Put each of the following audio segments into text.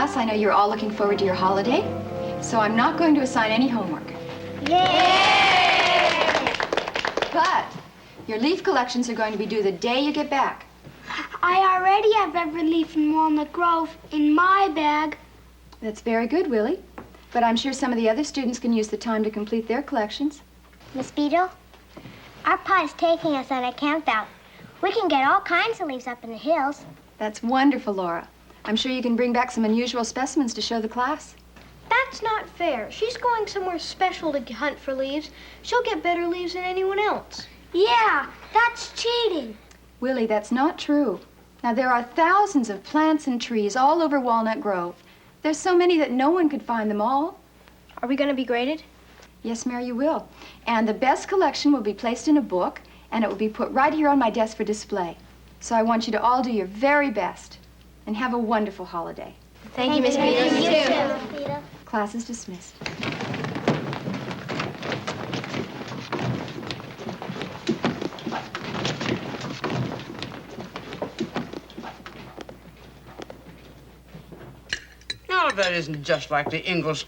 class, I know you're all looking forward to your holiday, so I'm not going to assign any homework. Yay! But your leaf collections are going to be due the day you get back. I already have every leaf in Walnut Grove in my bag. That's very good, Willie. But I'm sure some of the other students can use the time to complete their collections. Miss Beadle, our pa's taking us on a campout. We can get all kinds of leaves up in the hills. That's wonderful, Laura. I'm sure you can bring back some unusual specimens to show the class. That's not fair. She's going somewhere special to hunt for leaves. She'll get better leaves than anyone else. Yeah, that's cheating. Willie, that's not true. Now, there are thousands of plants and trees all over Walnut Grove. There's so many that no one could find them all. Are we going to be graded? Yes, Mary, you will. And the best collection will be placed in a book, and it will be put right here on my desk for display. So I want you to all do your very best, and have a wonderful holiday. Thank you, Miss Beadle. You too, Miss Beadle. Class is dismissed. All of that isn't just like the Ingalls,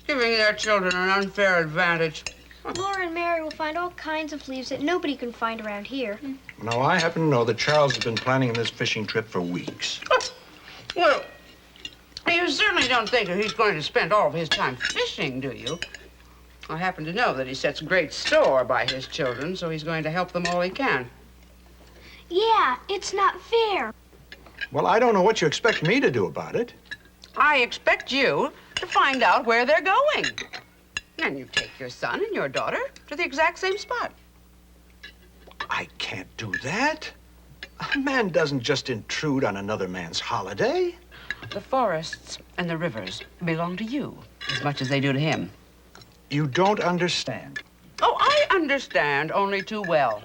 giving their children an unfair advantage. Laura and Mary will find all kinds of leaves that nobody can find around here. Now, I happen to know that Charles has been planning this fishing trip for weeks. Well, you certainly don't think that he's going to spend all of his time fishing, do you? I happen to know that he sets great store by his children, so he's going to help them all he can. Yeah, it's not fair. Well, I don't know what you expect me to do about it. I expect you to find out where they're going. And you take your son and your daughter to the exact same spot. I can't do that. A man doesn't just intrude on another man's holiday. The forests and the rivers belong to you as much as they do to him. You don't understand. Oh, I understand only too well.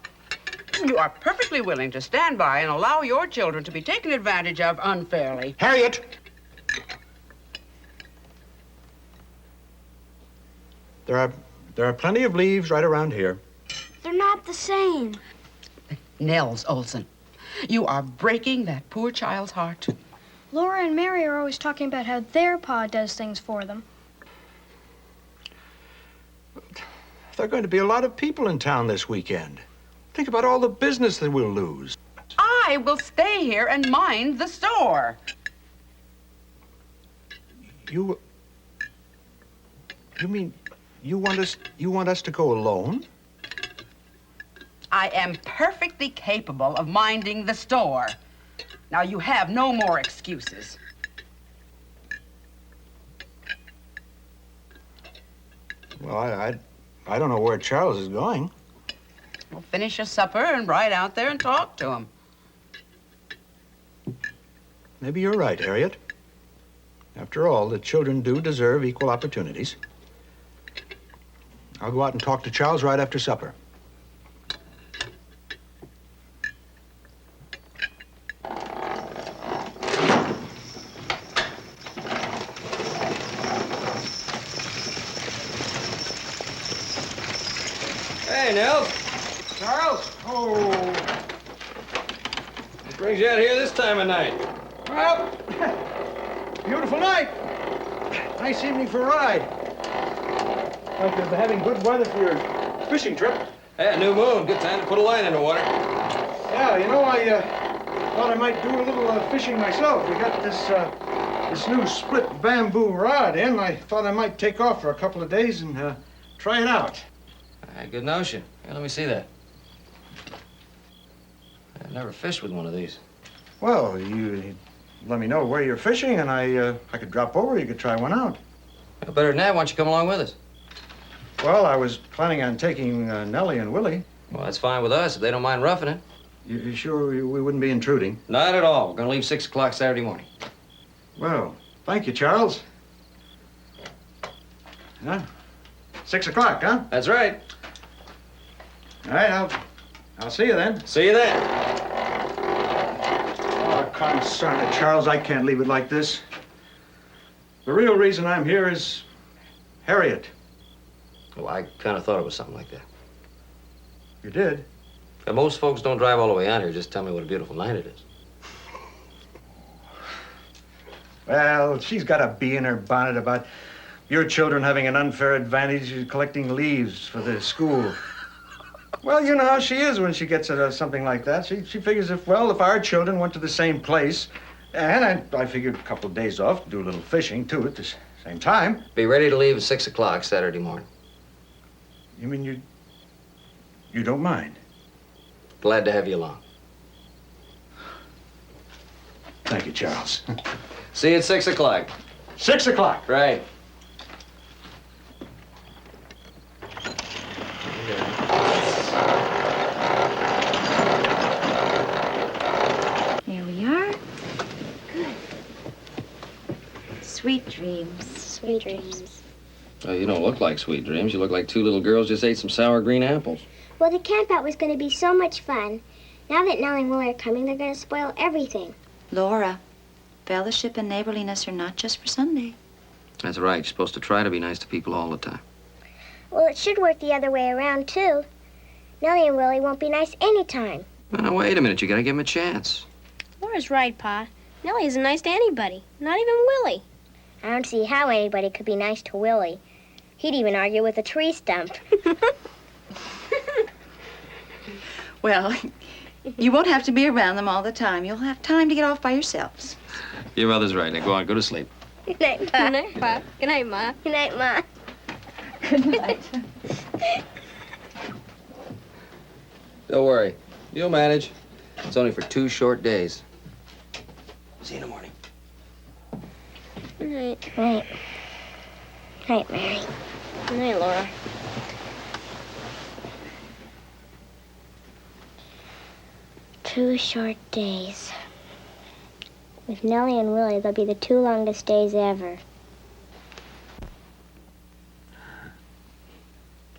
You are perfectly willing to stand by and allow your children to be taken advantage of unfairly. Harriet! There are plenty of leaves right around here. They're not the same. Nels Olson, you are breaking that poor child's heart. Laura and Mary are always talking about how their pa does things for them. There are going to be a lot of people in town this weekend. Think about all the business that we'll lose. I will stay here and mind the store. You mean you want us to go alone? I am perfectly capable of minding the store. Now, you have no more excuses. Well, I don't know where Charles is going. We'll finish your supper and ride out there and talk to him. Maybe you're right, Harriet. After all, the children do deserve equal opportunities. I'll go out and talk to Charles right after supper. Hey, Nels. Charles. Oh. What brings you out here this time of night? Well, beautiful night. Nice evening for a ride. Like you're having good weather for your fishing trip. Hey, new moon. Good time to put a line in the water. Yeah, you know, I thought I might do a little fishing myself. We got this new split bamboo rod in. I thought I might take off for a couple of days and try it out. Good notion. Here, let me see that. I've never fished with one of these. Well, you let me know where you're fishing, and I could drop over. You could try one out. Well, better than that, why don't you come along with us? Well, I was planning on taking Nellie and Willie. Well, that's fine with us if they don't mind roughing it. You sure we wouldn't be intruding? Not at all. We're going to leave 6 o'clock Saturday morning. Well, thank you, Charles. Huh? 6 o'clock, huh? That's right. All right, I'll see you then. See you then. Oh, concern it, Charles. I can't leave it like this. The real reason I'm here is Harriet. Well, I kind of thought it was something like that. You did? And most folks don't drive all the way out here. Just tell me what a beautiful night it is. Well, she's got a bee in her bonnet about your children having an unfair advantage of collecting leaves for the school. Well, you know how she is when she gets at something like that. She figures if our children went to the same place, and I figured a couple of days off to do a little fishing, too, at the same time. Be ready to leave at 6 o'clock Saturday morning. You mean you don't mind? Glad to have you along. Thank you, Charles. See you at 6 o'clock. 6 o'clock. Right. Here we are. Good. Sweet dreams. Sweet dreams. Oh, you don't look like sweet dreams. You look like two little girls just ate some sour green apples. Well, the campout was going to be so much fun. Now that Nellie and Willie are coming, they're going to spoil everything. Laura, fellowship and neighborliness are not just for Sunday. That's right. You're supposed to try to be nice to people all the time. Well, it should work the other way around, too. Nellie and Willie won't be nice anytime. Now, wait a minute. You gotta give them a chance. Laura's right, Pa. Nellie isn't nice to anybody, not even Willie. I don't see how anybody could be nice to Willie. He'd even argue with a tree stump. Well, you won't have to be around them all the time. You'll have time to get off by yourselves. Your mother's right. Now, go on. Go to sleep. Good night, Pa. Good night, Pa. Good night, Ma. Good night, Ma. Good night. Don't worry. You'll manage. It's only for 2 short days. See you in the morning. Good night. Night. Night, Mary. Good night, Laura. Two short days. With Nellie and Willie, they'll be the 2 longest days ever.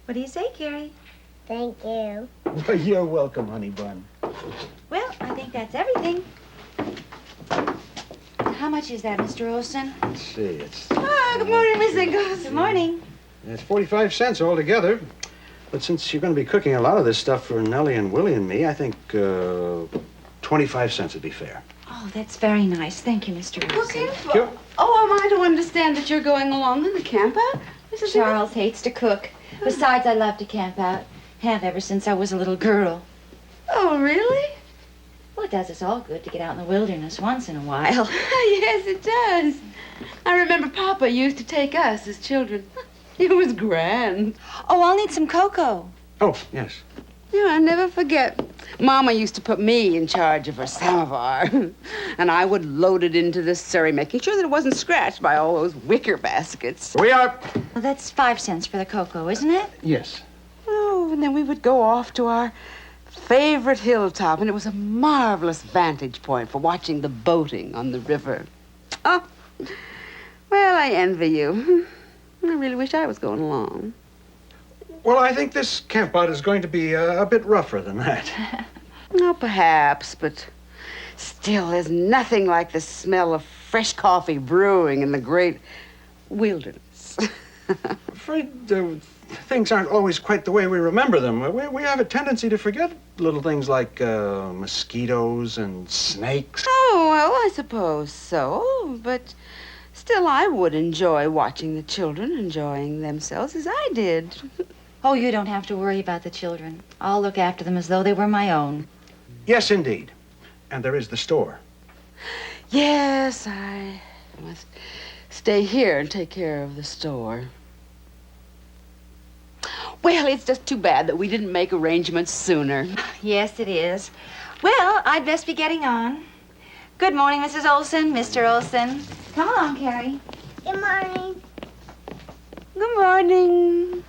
What do you say, Carrie? Thank you. Well, you're welcome, honey bun. Well, I think that's everything. How much is that, Mr. Olson? Let's see, it's... Oh, good morning, Miss Ingalls. Good morning. It's 45 cents altogether. But since you're going to be cooking a lot of this stuff for Nellie and Willie and me, I think 25 cents would be fair. Oh, that's very nice. Thank you, Mr. Olson. Sure. Oh, I don't understand that you're going along in the camp out, Mrs. Charles hates to cook. Besides, I love to camp out. Have ever since I was a little girl. Oh, really? Well, it does us all good to get out in the wilderness once in a while. Yes, it does. I remember Papa used to take us as children. It was grand. Oh, I'll need some cocoa. Oh, yes. Yeah, I never forget. Mama used to put me in charge of her samovar. And I would load it into the surrey, making sure that it wasn't scratched by all those wicker baskets. We are... Well, that's 5 cents for the cocoa, isn't it? Yes. Oh, and then we would go off to our favorite hilltop, and it was a marvelous vantage point for watching the boating on the river. Oh, well, I envy you. I really wish I was going along. Well, I think this campout is going to be a bit rougher than that. Oh, perhaps, but still, there's nothing like the smell of fresh coffee brewing in the great wilderness. I'm afraid things aren't always quite the way we remember them. We have a tendency to forget little things like mosquitoes and snakes. Oh, well, I suppose so, but still, I would enjoy watching the children enjoying themselves as I did. Oh, you don't have to worry about the children. I'll look after them as though they were my own. Yes, indeed. And there is the store. Yes, I must stay here and take care of the store. Well, it's just too bad that we didn't make arrangements sooner. Yes, it is. Well, I'd best be getting on. Good morning, Mrs. Olson, Mr. Olson. Come along, Carrie. Good morning. Good morning.